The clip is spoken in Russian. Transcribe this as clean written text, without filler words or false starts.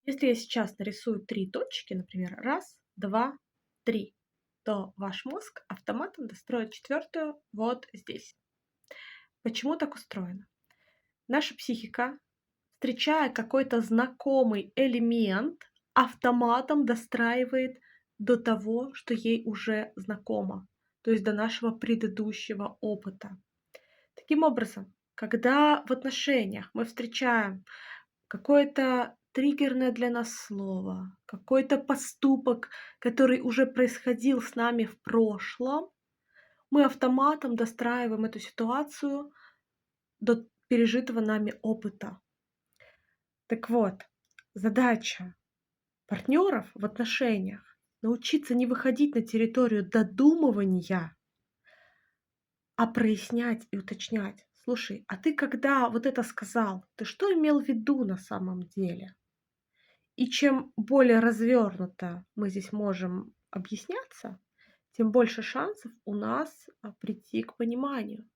Если я сейчас нарисую 3 точки, например, раз, 2, 3, то ваш мозг автоматом достроит четвертую вот здесь. Почему так устроено? Наша психика, встречая какой-то знакомый элемент, автоматом достраивает до того, что ей уже знакомо, то есть до нашего предыдущего опыта. Таким образом, когда в отношениях мы встречаем какое-то триггерное для нас слово, какой-то поступок, который уже происходил с нами в прошлом, мы автоматом достраиваем эту ситуацию до пережитого нами опыта. Так вот, задача партнеров в отношениях научиться не выходить на территорию додумывания, а прояснять и уточнять. Слушай, а ты когда вот это сказал, ты что имел в виду на самом деле? И чем более развернуто мы здесь можем объясняться, тем больше шансов у нас прийти к пониманию.